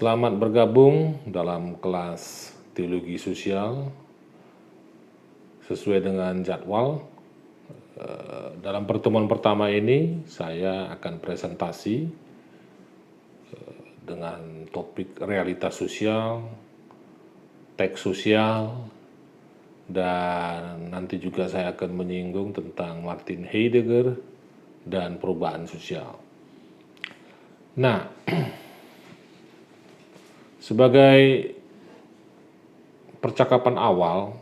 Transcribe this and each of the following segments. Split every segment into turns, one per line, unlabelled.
Selamat bergabung dalam kelas Teologi Sosial sesuai dengan jadwal. Dalam pertemuan pertama ini saya akan presentasi dengan topik realitas sosial, teks sosial, dan nanti juga saya akan menyinggung tentang Martin Heidegger dan perubahan sosial. Nah, sebagai percakapan awal,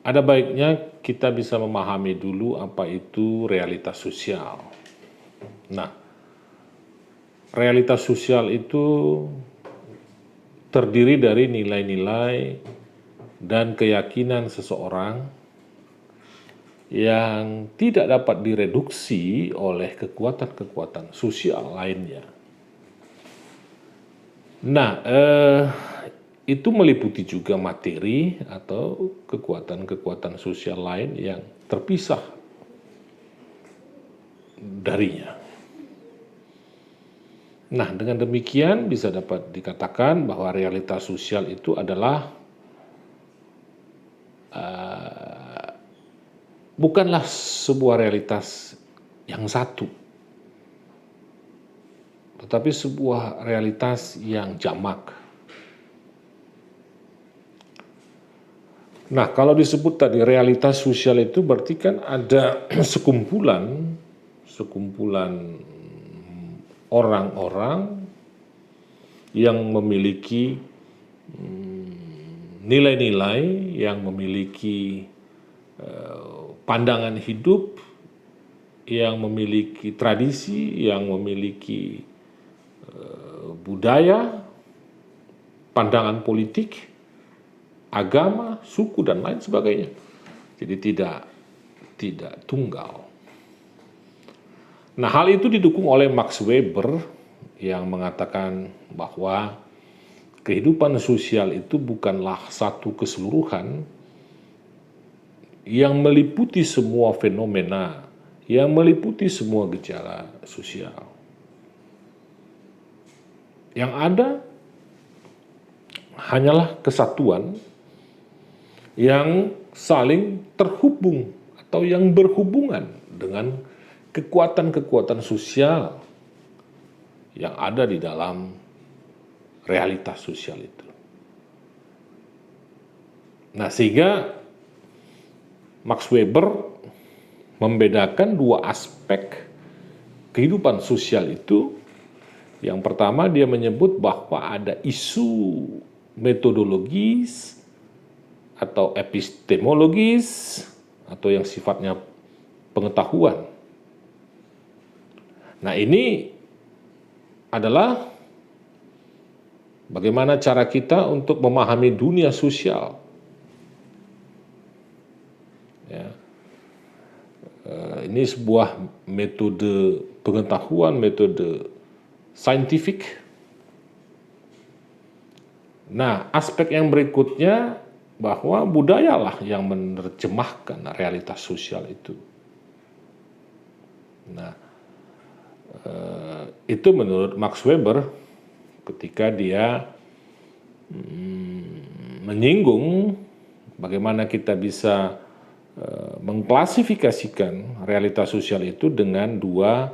ada baiknya kita bisa memahami dulu apa itu realitas sosial. Nah, realitas sosial itu terdiri dari nilai-nilai dan keyakinan seseorang yang tidak dapat direduksi oleh kekuatan-kekuatan sosial lainnya. Nah, itu meliputi juga materi atau kekuatan-kekuatan sosial lain yang terpisah darinya. Nah, dengan demikian bisa dapat dikatakan bahwa realitas sosial itu adalah bukanlah sebuah realitas yang satu, tetapi sebuah realitas yang jamak. Nah, kalau disebut tadi realitas sosial itu berarti kan ada sekumpulan orang-orang yang memiliki nilai-nilai, yang memiliki pandangan hidup, yang memiliki tradisi, yang memiliki budaya, pandangan politik, agama, suku, dan lain sebagainya. Jadi tidak tunggal. Nah, hal itu didukung oleh Max Weber yang mengatakan bahwa kehidupan sosial itu bukanlah satu keseluruhan yang meliputi semua fenomena, yang meliputi semua gejala sosial. Yang ada hanyalah kesatuan yang saling terhubung atau yang berhubungan dengan kekuatan-kekuatan sosial yang ada di dalam realitas sosial itu. Nah, sehingga Max Weber membedakan dua aspek kehidupan sosial itu. Yang pertama, dia menyebut bahwa ada isu metodologis atau epistemologis atau yang sifatnya pengetahuan. Nah, ini adalah bagaimana cara kita untuk memahami dunia sosial. Ya. Ini sebuah metode pengetahuan, metode saintifik. Nah, aspek yang berikutnya bahwa budayalah yang menerjemahkan realitas sosial itu. Nah, itu menurut Max Weber ketika dia menyinggung bagaimana kita bisa mengklasifikasikan realitas sosial itu dengan dua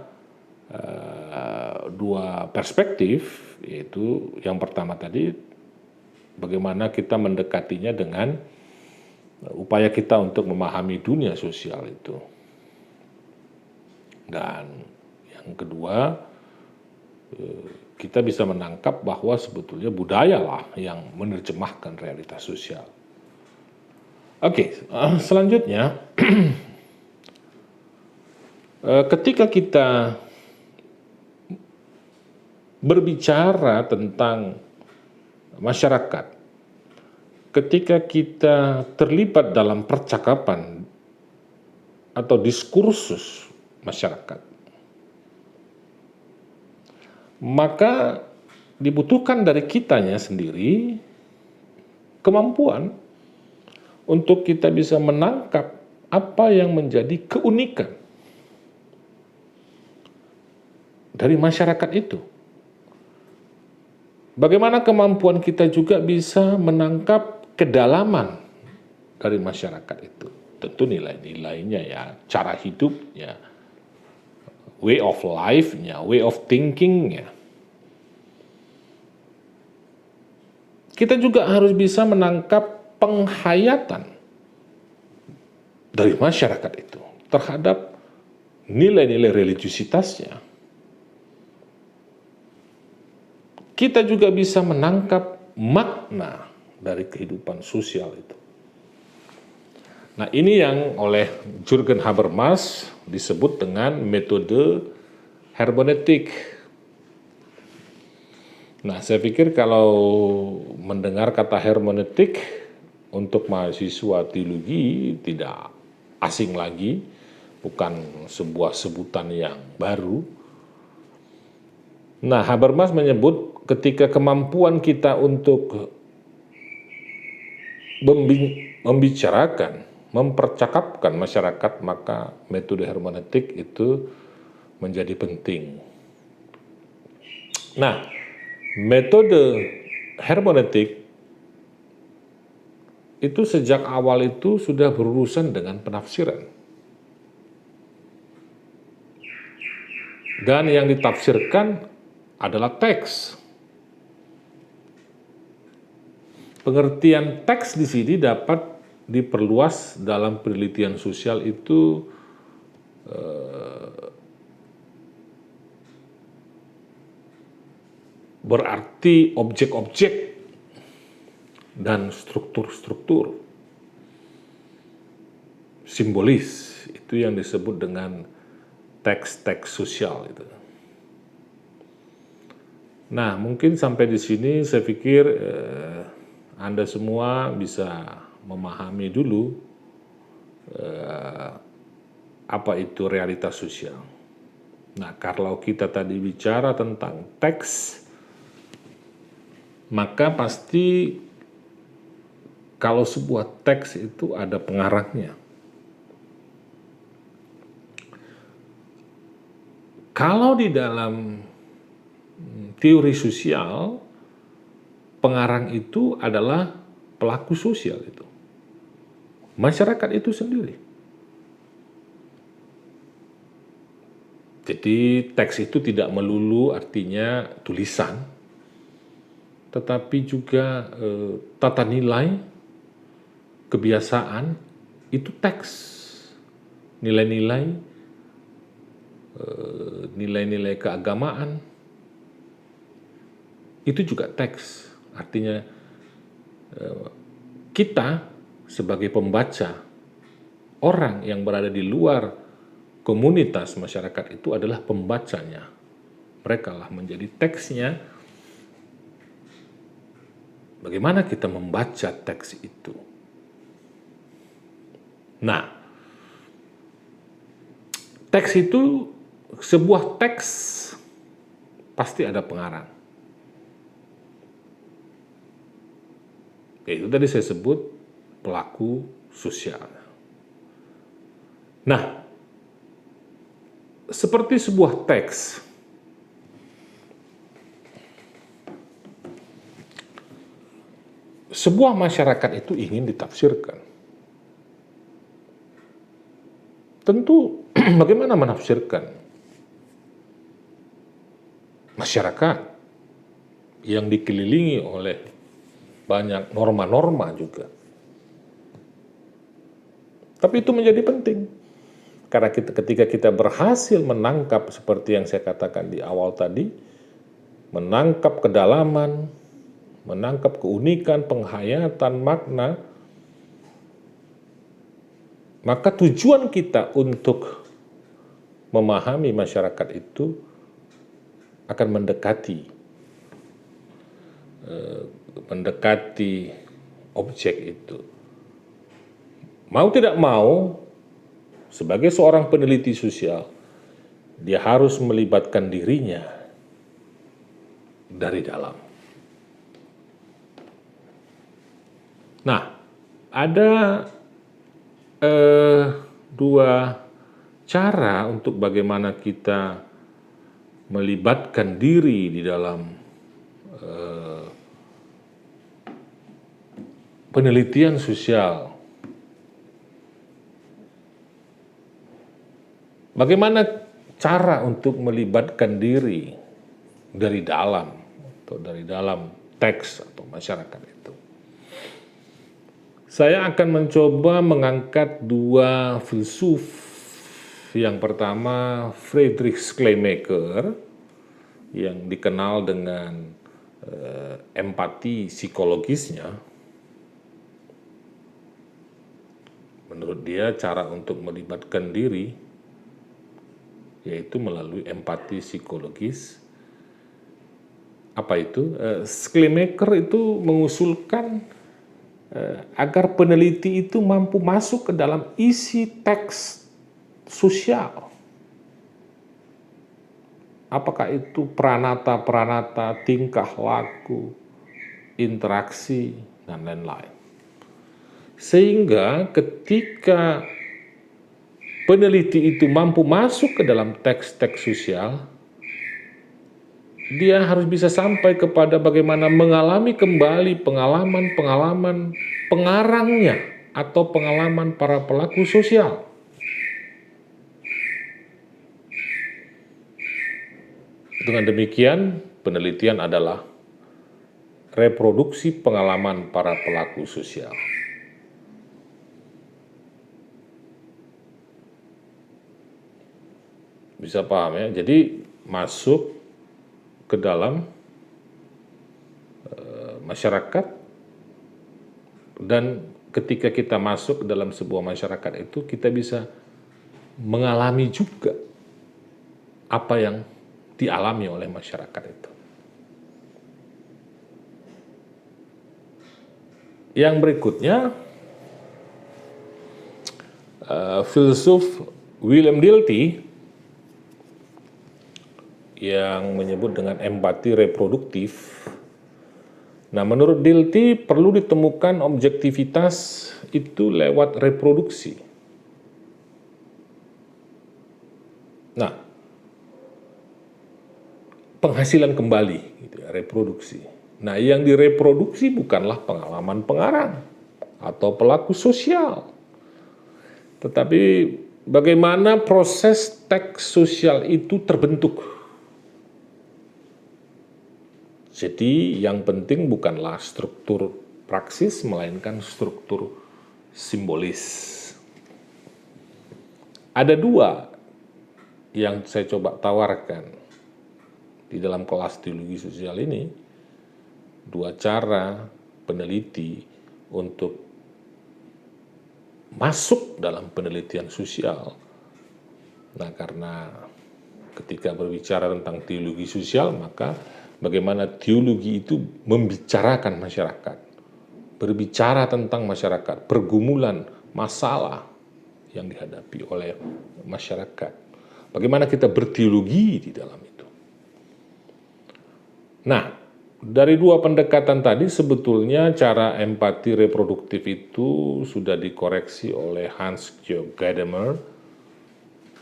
perspektif, yaitu yang pertama tadi bagaimana kita mendekatinya dengan upaya kita untuk memahami dunia sosial itu. Dan yang kedua, kita bisa menangkap bahwa sebetulnya budayalah yang menerjemahkan realitas sosial. Oke, selanjutnya, ketika kita berbicara tentang masyarakat, ketika kita terlibat dalam percakapan atau diskursus masyarakat, maka dibutuhkan dari kitanya sendiri kemampuan untuk kita bisa menangkap apa yang menjadi keunikan dari masyarakat itu. bagaimana kemampuan kita juga bisa menangkap kedalaman dari masyarakat itu. Tentu nilai-nilainya ya, cara hidupnya, way of life-nya, way of thinking-nya. Kita juga harus bisa menangkap penghayatan dari masyarakat itu terhadap nilai-nilai religiusitasnya. Kita juga bisa menangkap makna dari kehidupan sosial itu. Nah, ini yang oleh Jürgen Habermas disebut dengan metode hermeneutik. Nah, saya pikir kalau mendengar kata hermeneutik untuk mahasiswa teologi tidak asing lagi, bukan sebuah sebutan yang baru. Nah, Habermas menyebut ketika kemampuan kita untuk membicarakan, mempercakapkan masyarakat, maka metode hermeneutik itu menjadi penting. Nah, metode hermeneutik itu sejak awal itu sudah berurusan dengan penafsiran. Dan yang ditafsirkan adalah teks. Pengertian teks di sini dapat diperluas dalam penelitian sosial itu berarti objek-objek dan struktur-struktur simbolis, itu yang disebut dengan teks-teks sosial itu. Nah, mungkin sampai di sini saya pikir Anda semua bisa memahami dulu apa itu realitas sosial. Nah, kalau kita tadi bicara tentang teks, maka pasti kalau sebuah teks itu ada pengarangnya. Kalau di dalam teori sosial, pengarang itu adalah pelaku sosial itu. Masyarakat itu sendiri. Jadi teks itu tidak melulu artinya tulisan, tetapi juga tata nilai, kebiasaan, itu teks. Nilai-nilai, nilai-nilai keagamaan, itu juga teks. Artinya kita sebagai pembaca, orang yang berada di luar komunitas masyarakat itu adalah pembacanya. Mereka lah menjadi teksnya. Bagaimana kita membaca teks itu? Nah, teks itu, sebuah teks pasti ada pengarang. Itu tadi saya sebut pelaku sosial. Nah, seperti sebuah teks, sebuah masyarakat itu ingin ditafsirkan. Tentu bagaimana menafsirkan masyarakat yang dikelilingi oleh banyak norma-norma juga. Tapi itu menjadi penting. Karena ketika kita berhasil menangkap seperti yang saya katakan di awal tadi, menangkap kedalaman, menangkap keunikan, penghayatan, makna, maka tujuan kita untuk memahami masyarakat itu akan mendekati objek itu. Mau tidak mau, sebagai seorang peneliti sosial, dia harus melibatkan dirinya dari dalam. Nah, ada dua cara untuk bagaimana kita melibatkan diri di dalam penelitian sosial. Bagaimana cara untuk melibatkan diri dari dalam atau dari dalam teks atau masyarakat itu? Saya akan mencoba mengangkat dua filsuf. Yang pertama Friedrich Schleiermacher yang dikenal dengan empati psikologisnya. Menurut dia cara untuk melibatkan diri yaitu melalui empati psikologis. Apa itu? Schleiermacher itu mengusulkan agar peneliti itu mampu masuk ke dalam isi teks sosial. Apakah itu pranata-pranata, tingkah laku, interaksi, dan lain-lain. Sehingga ketika peneliti itu mampu masuk ke dalam teks-teks sosial, dia harus bisa sampai kepada bagaimana mengalami kembali pengalaman-pengalaman pengarangnya atau pengalaman para pelaku sosial. Dengan demikian, penelitian adalah reproduksi pengalaman para pelaku sosial. Bisa paham ya? Jadi masuk ke dalam masyarakat, dan ketika kita masuk ke dalam sebuah masyarakat itu kita bisa mengalami juga apa yang dialami oleh masyarakat itu. Yang berikutnya, filsuf William Dilthey yang menyebut dengan empati reproduktif. Nah, menurut Dilthey perlu ditemukan objektivitas itu lewat reproduksi. Nah, penghasilan kembali, gitu ya, reproduksi. Nah, yang direproduksi bukanlah pengalaman pengarang atau pelaku sosial, tetapi bagaimana proses teks sosial itu terbentuk. Jadi yang penting bukanlah struktur praksis, melainkan struktur simbolis. Ada dua yang saya coba tawarkan di dalam kelas teologi sosial ini, dua cara peneliti untuk masuk dalam penelitian sosial. Nah, karena ketika berbicara tentang teologi sosial, maka bagaimana teologi itu membicarakan masyarakat, berbicara tentang masyarakat, pergumulan, masalah yang dihadapi oleh masyarakat. Bagaimana kita berteologi di dalam itu. Nah, dari dua pendekatan tadi sebetulnya cara empati reproduktif itu sudah dikoreksi oleh Hans-Georg Gadamer,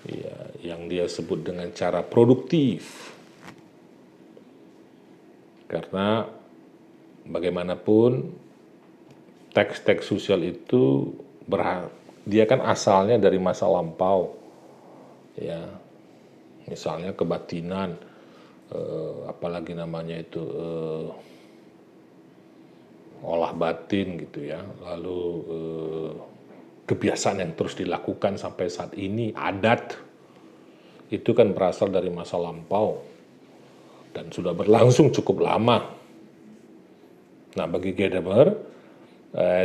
ya, yang dia sebut dengan cara produktif. Karena bagaimanapun teks-teks sosial itu dia kan asalnya dari masa lampau, ya, misalnya kebatinan, apalagi namanya itu olah batin gitu ya, lalu kebiasaan yang terus dilakukan sampai saat ini, adat itu kan berasal dari masa lampau dan sudah berlangsung cukup lama. Nah, bagi Gadamer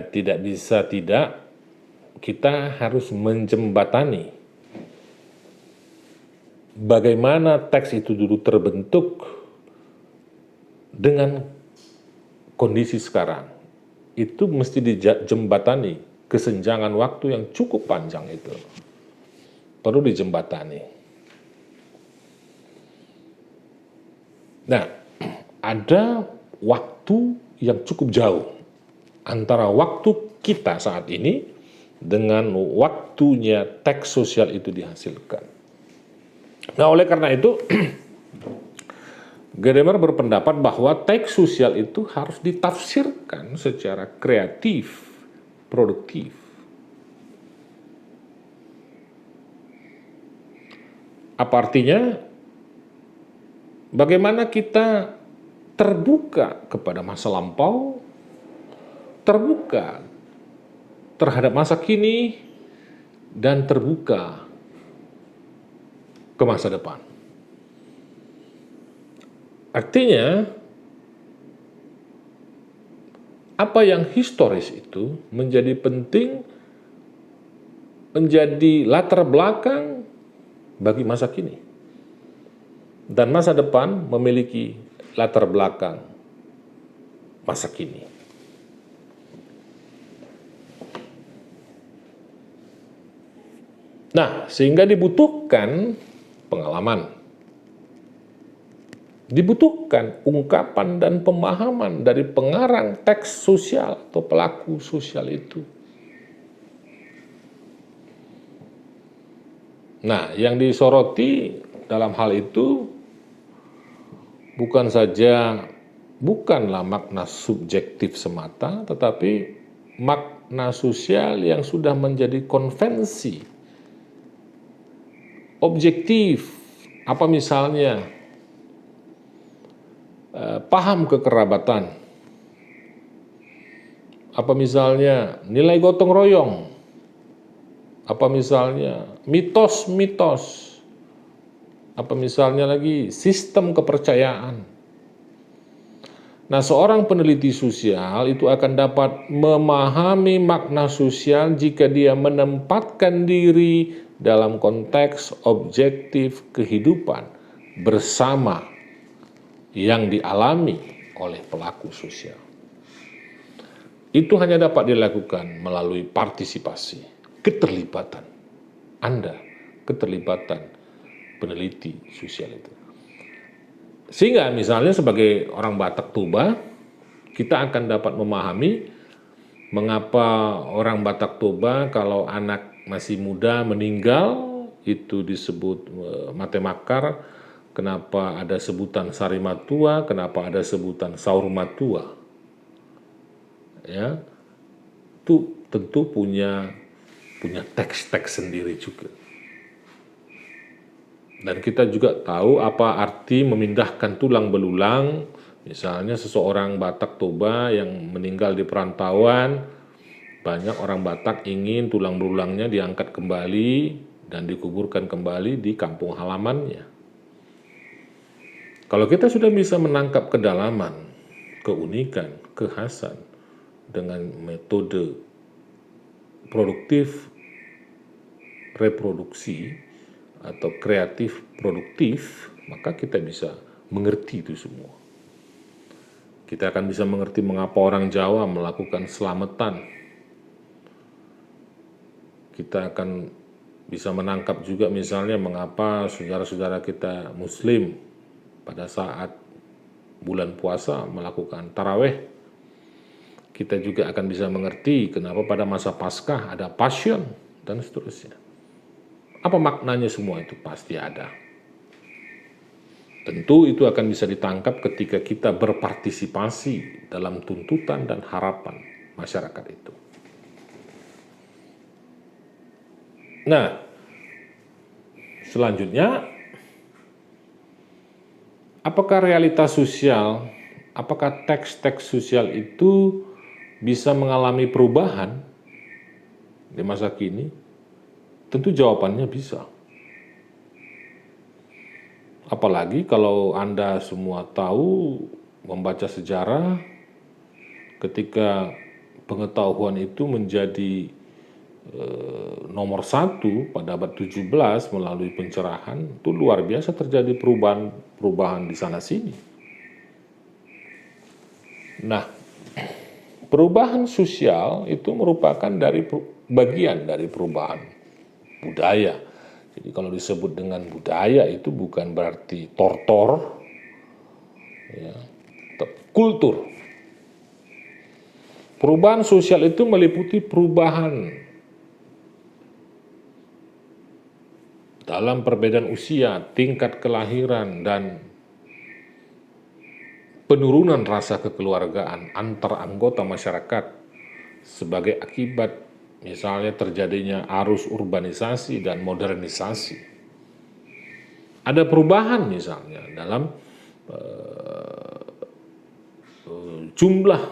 tidak bisa tidak, kita harus menjembatani bagaimana teks itu dulu terbentuk dengan kondisi sekarang. Itu mesti dijembatani, kesenjangan waktu yang cukup panjang itu perlu dijembatani. Nah, ada waktu yang cukup jauh antara waktu kita saat ini dengan waktunya teks sosial itu dihasilkan. Nah, oleh karena itu Gadamer berpendapat bahwa teks sosial itu harus ditafsirkan secara kreatif, produktif. Apa artinya? Bagaimana kita terbuka kepada masa lampau, terbuka terhadap masa kini, dan terbuka ke masa depan. Artinya, apa yang historis itu menjadi penting, menjadi latar belakang bagi masa kini. Dan masa depan memiliki latar belakang masa kini. Nah, sehingga dibutuhkan pengalaman. Dibutuhkan ungkapan dan pemahaman dari pengarang teks sosial atau pelaku sosial itu. Nah, yang disoroti dalam hal itu bukanlah makna subjektif semata, tetapi makna sosial yang sudah menjadi konvensi objektif. Apa misalnya? Paham kekerabatan. Apa misalnya nilai gotong royong. Apa misalnya mitos-mitos. Apa misalnya lagi sistem kepercayaan. Nah, seorang peneliti sosial itu akan dapat memahami makna sosial jika dia menempatkan diri dalam konteks objektif kehidupan bersama yang dialami oleh pelaku sosial. Itu hanya dapat dilakukan melalui partisipasi, keterlibatan Anda, keterlibatan peneliti sosial itu. Sehingga misalnya sebagai orang Batak Toba, kita akan dapat memahami mengapa orang Batak Toba kalau anak masih muda meninggal itu disebut mate makar, kenapa ada sebutan sari matua, kenapa ada sebutan saur matua. Ya, itu tentu punya teks-teks sendiri juga. Dan kita juga tahu apa arti memindahkan tulang belulang. Misalnya seseorang Batak Toba yang meninggal di perantauan, banyak orang Batak ingin tulang belulangnya diangkat kembali dan dikuburkan kembali di kampung halamannya. Kalau kita sudah bisa menangkap kedalaman, keunikan, kekhasan dengan metode produktif reproduksi atau kreatif produktif, maka kita bisa mengerti itu semua. Kita akan bisa mengerti mengapa orang Jawa melakukan selamatan. Kita akan bisa menangkap juga misalnya mengapa saudara-saudara kita Muslim pada saat bulan puasa melakukan taraweh. Kita juga akan bisa mengerti kenapa pada masa Paskah ada Passion dan seterusnya. Apa maknanya semua itu? Pasti ada. Tentu itu akan bisa ditangkap ketika kita berpartisipasi dalam tuntutan dan harapan masyarakat itu. Nah, selanjutnya, apakah realitas sosial, apakah teks-teks sosial itu bisa mengalami perubahan di masa kini? Tentu jawabannya bisa. Apalagi kalau Anda semua tahu membaca sejarah, ketika pengetahuan itu menjadi nomor satu pada abad 17 melalui pencerahan, itu luar biasa terjadi perubahan di sana sini. Nah, perubahan sosial itu merupakan bagian dari perubahan budaya. Jadi kalau disebut dengan budaya itu bukan berarti tortor, ya, kultur. Perubahan sosial itu meliputi perubahan dalam perbedaan usia, tingkat kelahiran, dan penurunan rasa kekeluargaan antar anggota masyarakat sebagai akibat misalnya terjadinya arus urbanisasi dan modernisasi. Ada perubahan misalnya dalam jumlah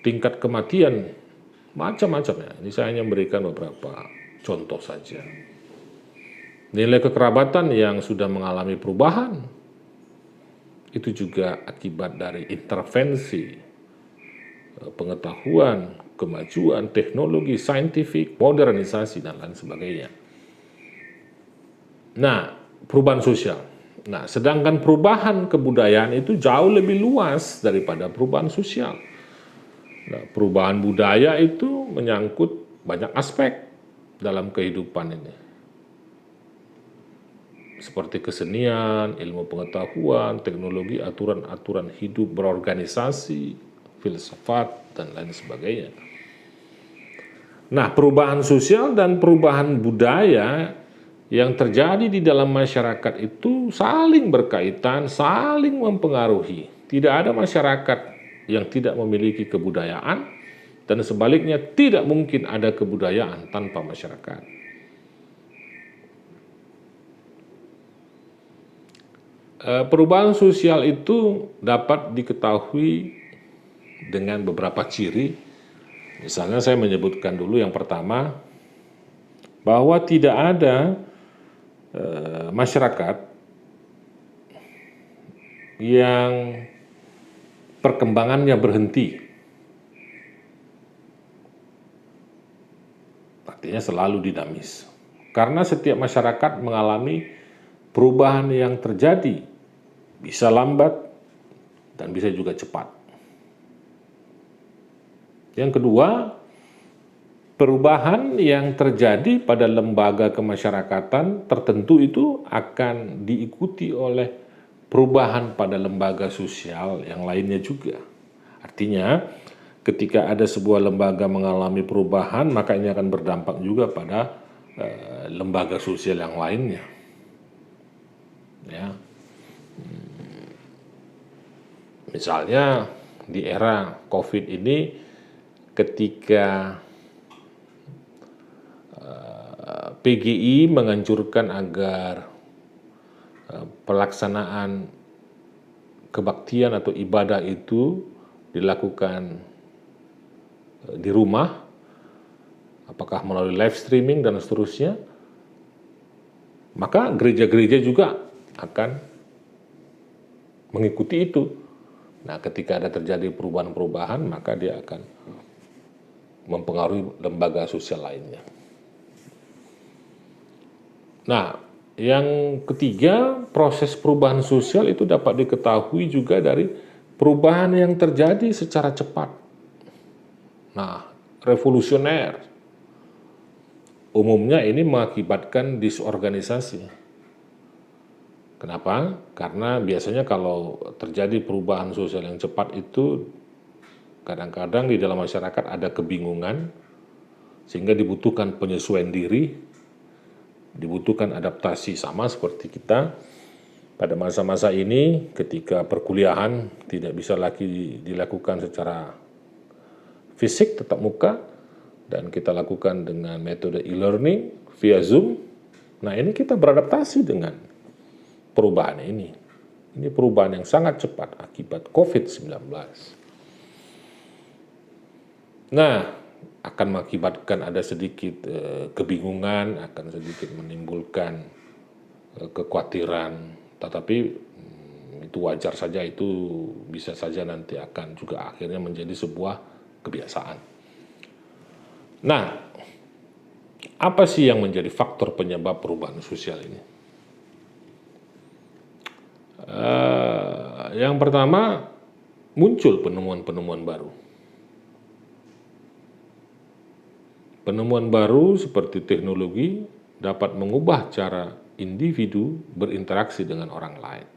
tingkat kematian macam-macam ya. Ini saya hanya memberikan beberapa contoh saja. Nilai kekerabatan yang sudah mengalami perubahan itu juga akibat dari intervensi pengetahuan, kemajuan, teknologi, saintifik, modernisasi, dan lain sebagainya. Nah, perubahan sosial. Nah, sedangkan perubahan kebudayaan itu jauh lebih luas daripada perubahan sosial. Nah, perubahan budaya itu menyangkut banyak aspek dalam kehidupan ini. Seperti kesenian, ilmu pengetahuan, teknologi, aturan-aturan hidup berorganisasi, filsafat, dan lain sebagainya. Nah, perubahan sosial dan perubahan budaya yang terjadi di dalam masyarakat itu saling berkaitan, saling mempengaruhi. Tidak ada masyarakat yang tidak memiliki kebudayaan, dan sebaliknya tidak mungkin ada kebudayaan tanpa masyarakat. Perubahan sosial itu dapat diketahui dengan beberapa ciri. Misalnya saya menyebutkan dulu yang pertama, bahwa tidak ada masyarakat yang perkembangannya berhenti. Artinya selalu dinamis. Karena setiap masyarakat mengalami perubahan yang terjadi, bisa lambat dan bisa juga cepat. Yang kedua, perubahan yang terjadi pada lembaga kemasyarakatan tertentu itu akan diikuti oleh perubahan pada lembaga sosial yang lainnya juga. Artinya, ketika ada sebuah lembaga mengalami perubahan, maka ini akan berdampak juga pada lembaga sosial yang lainnya. Ya. Misalnya di era COVID ini, ketika PGI menganjurkan agar pelaksanaan kebaktian atau ibadah itu dilakukan di rumah, apakah melalui live streaming dan seterusnya, maka gereja-gereja juga akan mengikuti itu. Nah, ketika ada terjadi perubahan-perubahan, maka dia akan mempengaruhi lembaga sosial lainnya. Nah, yang ketiga, proses perubahan sosial itu dapat diketahui juga dari perubahan yang terjadi secara cepat. Nah, revolusioner. Umumnya ini mengakibatkan disorganisasi. Kenapa? Karena biasanya kalau terjadi perubahan sosial yang cepat itu kadang-kadang di dalam masyarakat ada kebingungan, sehingga dibutuhkan penyesuaian diri, dibutuhkan adaptasi, sama seperti kita pada masa-masa ini ketika perkuliahan tidak bisa lagi dilakukan secara fisik tatap muka dan kita lakukan dengan metode e-learning via Zoom. Nah, ini kita beradaptasi dengan perubahan ini. Ini perubahan yang sangat cepat akibat COVID-19. Nah, akan mengakibatkan ada sedikit kebingungan, akan sedikit menimbulkan kekhawatiran, tetapi itu wajar saja, itu bisa saja nanti akan juga akhirnya menjadi sebuah kebiasaan. Nah, apa sih yang menjadi faktor penyebab perubahan sosial ini? Yang pertama, muncul penemuan-penemuan baru. Penemuan baru seperti teknologi dapat mengubah cara individu berinteraksi dengan orang lain.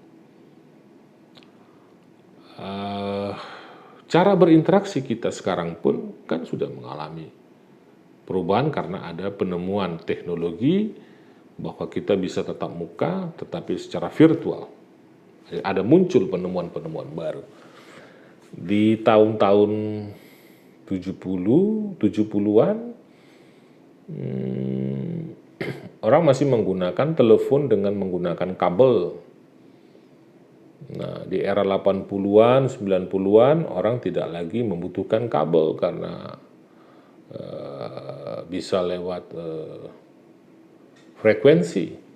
Cara berinteraksi kita sekarang pun kan sudah mengalami perubahan karena ada penemuan teknologi bahwa kita bisa tatap muka tetapi secara virtual. Ada muncul penemuan-penemuan baru. Di tahun-tahun 70-an, orang masih menggunakan telepon dengan menggunakan kabel. Nah, di era 80-an, 90-an, orang tidak lagi membutuhkan kabel karena bisa lewat frekuensi.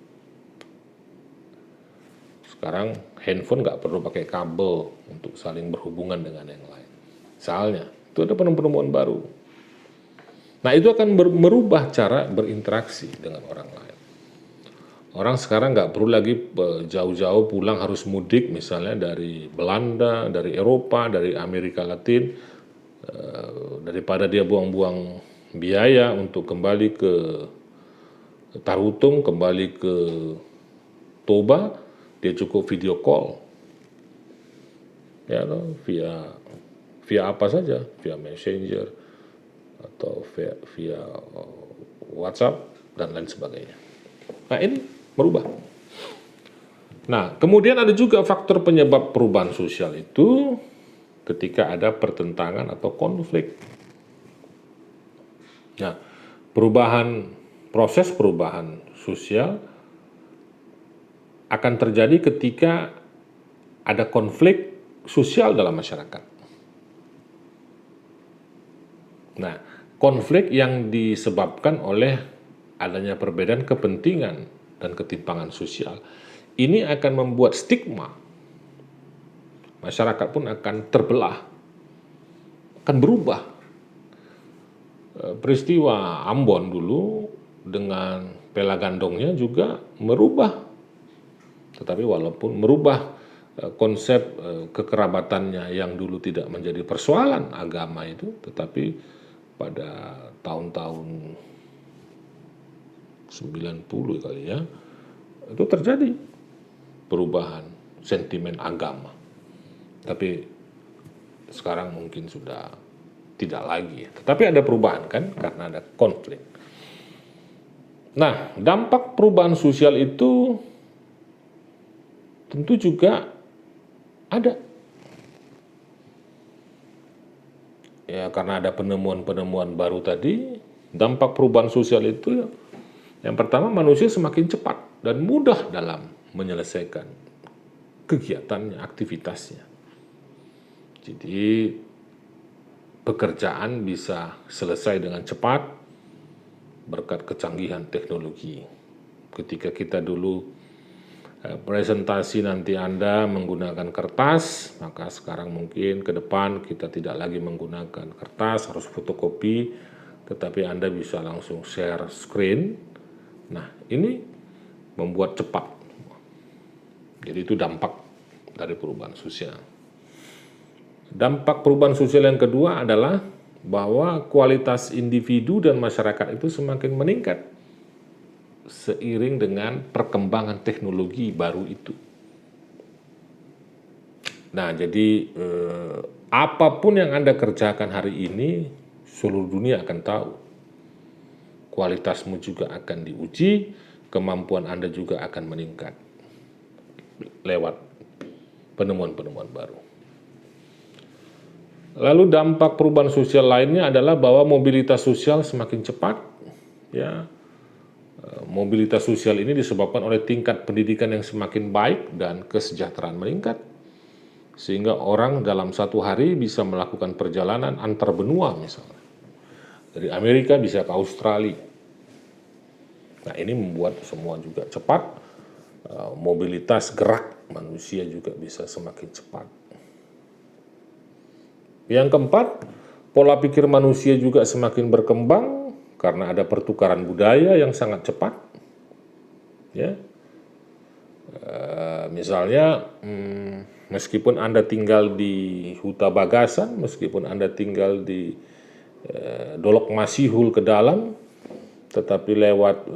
Sekarang handphone nggak perlu pakai kabel untuk saling berhubungan dengan yang lain. Misalnya, itu ada penemuan baru. Nah, itu akan merubah cara berinteraksi dengan orang lain. Orang sekarang nggak perlu lagi jauh-jauh pulang harus mudik, misalnya dari Belanda, dari Eropa, dari Amerika Latin, daripada dia buang-buang biaya untuk kembali ke Tarutung, kembali ke Toba, dia cukup video call, ya, via apa saja, via Messenger atau via WhatsApp dan lain sebagainya. Nah, ini merubah. Nah, kemudian ada juga faktor penyebab perubahan sosial itu ketika ada pertentangan atau konflik. Nah, proses perubahan sosial akan terjadi ketika ada konflik sosial dalam masyarakat. Nah, konflik yang disebabkan oleh adanya perbedaan kepentingan dan ketimpangan sosial ini akan membuat stigma. Masyarakat pun akan terbelah, akan berubah. Peristiwa Ambon dulu dengan Pelagandongnya juga merubah. Tetapi walaupun merubah konsep kekerabatannya yang dulu tidak menjadi persoalan agama itu, tetapi pada tahun-tahun 90 kali ya, itu terjadi perubahan sentimen agama. Tapi sekarang mungkin sudah tidak lagi. Tetapi ada perubahan kan, karena ada konflik. Nah, dampak perubahan sosial itu tentu juga ada. Ya, karena ada penemuan-penemuan baru tadi, dampak perubahan sosial itu yang pertama, manusia semakin cepat dan mudah dalam menyelesaikan kegiatannya, aktivitasnya. Jadi pekerjaan bisa selesai dengan cepat berkat kecanggihan teknologi. Ketika kita dulu presentasi nanti Anda menggunakan kertas, maka sekarang mungkin ke depan kita tidak lagi menggunakan kertas, harus fotokopi, tetapi Anda bisa langsung share screen. Nah, ini membuat cepat. Jadi itu dampak dari perubahan sosial. Dampak perubahan sosial yang kedua adalah bahwa kualitas individu dan masyarakat itu semakin meningkat seiring dengan perkembangan teknologi baru itu. Nah, jadi apapun yang Anda kerjakan hari ini, seluruh dunia akan tahu. Kualitasmu juga akan diuji, kemampuan Anda juga akan meningkat lewat penemuan-penemuan baru. Lalu dampak perubahan sosial lainnya adalah bahwa mobilitas sosial semakin cepat. Ya, mobilitas sosial ini disebabkan oleh tingkat pendidikan yang semakin baik dan kesejahteraan meningkat. Sehingga orang dalam satu hari bisa melakukan perjalanan antar benua misalnya. Dari Amerika bisa ke Australia. Nah, ini membuat semua juga cepat. Mobilitas gerak manusia juga bisa semakin cepat. Yang keempat, pola pikir manusia juga semakin berkembang karena ada pertukaran budaya yang sangat cepat. Ya, misalnya meskipun Anda tinggal di Huta Bagasan, meskipun Anda tinggal di Dolok Masihul ke dalam, tetapi lewat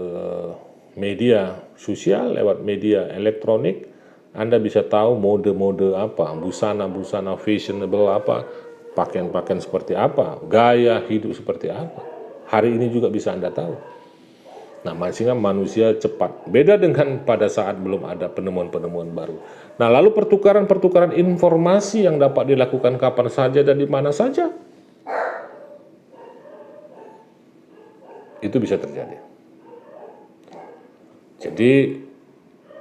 media sosial, lewat media elektronik, Anda bisa tahu mode-mode apa, busana-busana fashionable apa, pakaian-pakaian seperti apa, gaya hidup seperti apa. Hari ini juga bisa Anda tahu. Nah, sehingga manusia cepat. Beda dengan pada saat belum ada penemuan-penemuan baru. Nah, lalu pertukaran-pertukaran informasi yang dapat dilakukan kapan saja dan di mana saja, itu bisa terjadi. Jadi,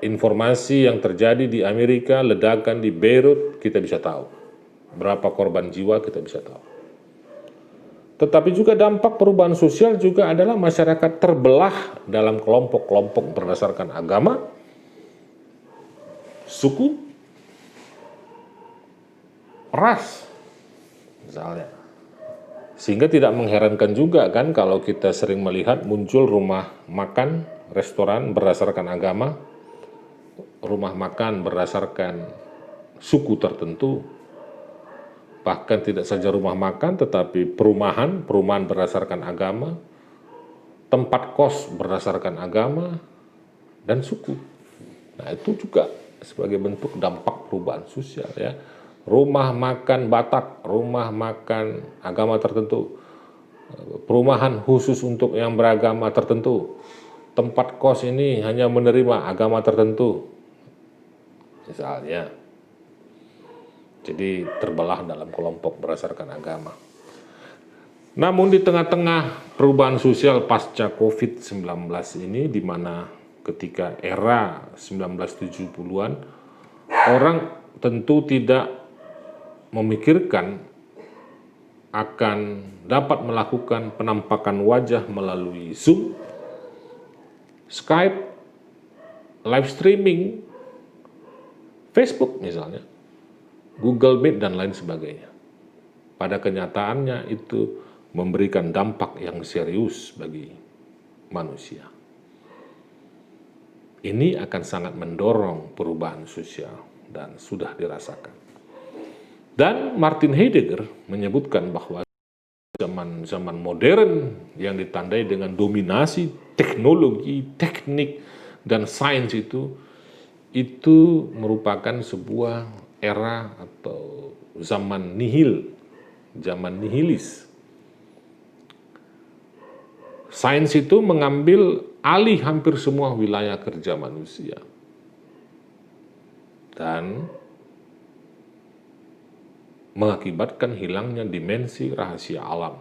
informasi yang terjadi di Amerika, ledakan di Beirut, kita bisa tahu. Berapa korban jiwa, kita bisa tahu. Tetapi juga dampak perubahan sosial juga adalah masyarakat terbelah dalam kelompok-kelompok berdasarkan agama, suku, ras, misalnya. Sehingga tidak mengherankan juga kan kalau kita sering melihat muncul rumah makan, restoran berdasarkan agama, rumah makan berdasarkan suku tertentu, bahkan tidak saja rumah makan tetapi perumahan berdasarkan agama, tempat kos berdasarkan agama, dan suku. Nah, itu juga sebagai bentuk dampak perubahan sosial ya. Rumah makan Batak, rumah makan agama tertentu, perumahan khusus untuk yang beragama tertentu, tempat kos ini hanya menerima agama tertentu, misalnya. Jadi terbelah dalam kelompok berdasarkan agama. Namun di tengah-tengah perubahan sosial pasca COVID-19 ini, di mana ketika era 1970-an, orang tentu tidak memikirkan akan dapat melakukan penampakan wajah melalui Zoom, Skype, live streaming, Facebook misalnya, Google Meet, dan lain sebagainya. Pada kenyataannya itu memberikan dampak yang serius bagi manusia. Ini akan sangat mendorong perubahan sosial dan sudah dirasakan. Dan Martin Heidegger menyebutkan bahwa zaman modern yang ditandai dengan dominasi teknologi, teknik, dan sains itu merupakan sebuah era atau zaman nihil, zaman nihilis. Sains itu mengambil alih hampir semua wilayah kerja manusia. Dan mengakibatkan hilangnya dimensi rahasia alam.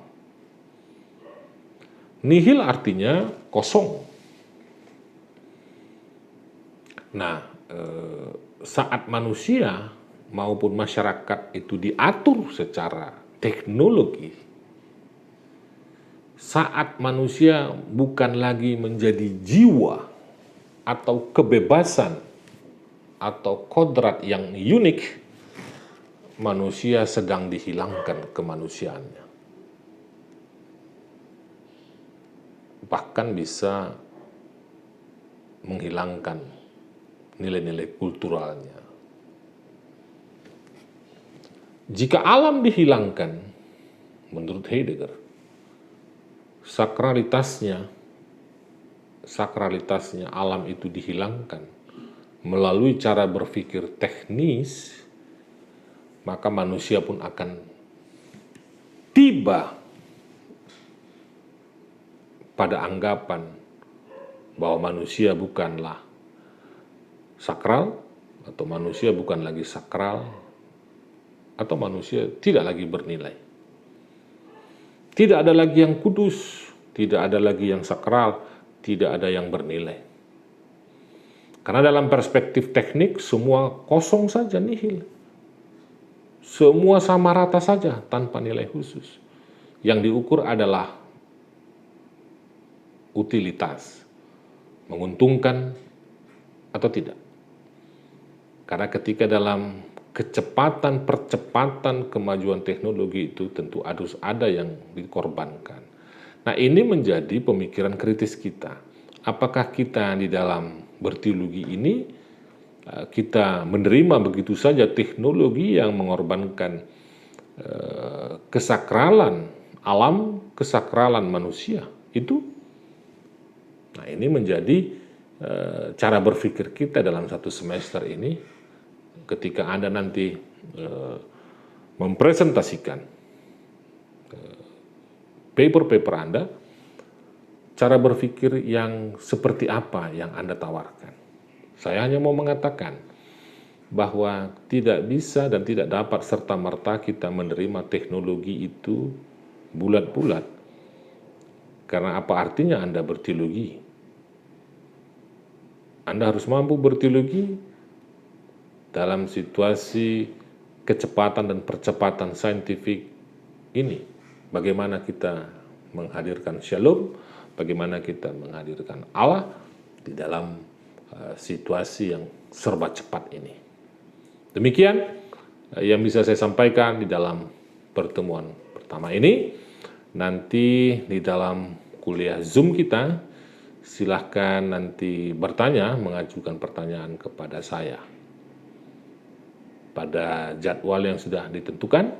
Nihil artinya kosong. Nah, saat manusia maupun masyarakat itu diatur secara teknologi, saat manusia bukan lagi menjadi jiwa atau kebebasan atau kodrat yang unik, manusia sedang dihilangkan kemanusiaannya. Bahkan bisa menghilangkan nilai-nilai kulturalnya. Jika alam dihilangkan, menurut Heidegger, sakralitasnya alam itu dihilangkan melalui cara berpikir teknis, maka manusia pun akan tiba pada anggapan bahwa manusia bukanlah sakral, atau manusia bukan lagi sakral, atau manusia tidak lagi bernilai. Tidak ada lagi yang kudus, tidak ada lagi yang sakral, tidak ada yang bernilai. Karena dalam perspektif teknik, semua kosong saja, nihil. Semua sama rata saja, tanpa nilai khusus. Yang diukur adalah utilitas, menguntungkan atau tidak. Karena ketika dalam percepatan kemajuan teknologi itu tentu harus ada yang dikorbankan. Nah, ini menjadi pemikiran kritis kita. Apakah kita di dalam berteologi ini kita menerima begitu saja teknologi yang mengorbankan kesakralan alam, kesakralan manusia itu? Nah, ini menjadi cara berpikir kita dalam satu semester ini. Ketika Anda nanti mempresentasikan paper-paper Anda, cara berpikir yang seperti apa yang Anda tawarkan. Saya hanya mau mengatakan bahwa tidak bisa dan tidak dapat serta-merta kita menerima teknologi itu bulat-bulat. Karena apa artinya Anda berteologi? Anda harus mampu berteologi dalam situasi kecepatan dan percepatan saintifik ini. Bagaimana kita menghadirkan shalom, bagaimana kita menghadirkan Allah di dalam situasi yang serba cepat ini. Demikian yang bisa saya sampaikan di dalam pertemuan pertama ini. Nanti di dalam kuliah Zoom kita, silahkan nanti bertanya, mengajukan pertanyaan kepada saya. Pada jadwal yang sudah ditentukan,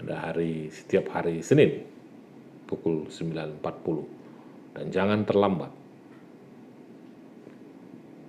pada setiap hari Senin, pukul 9.40. Dan jangan terlambat.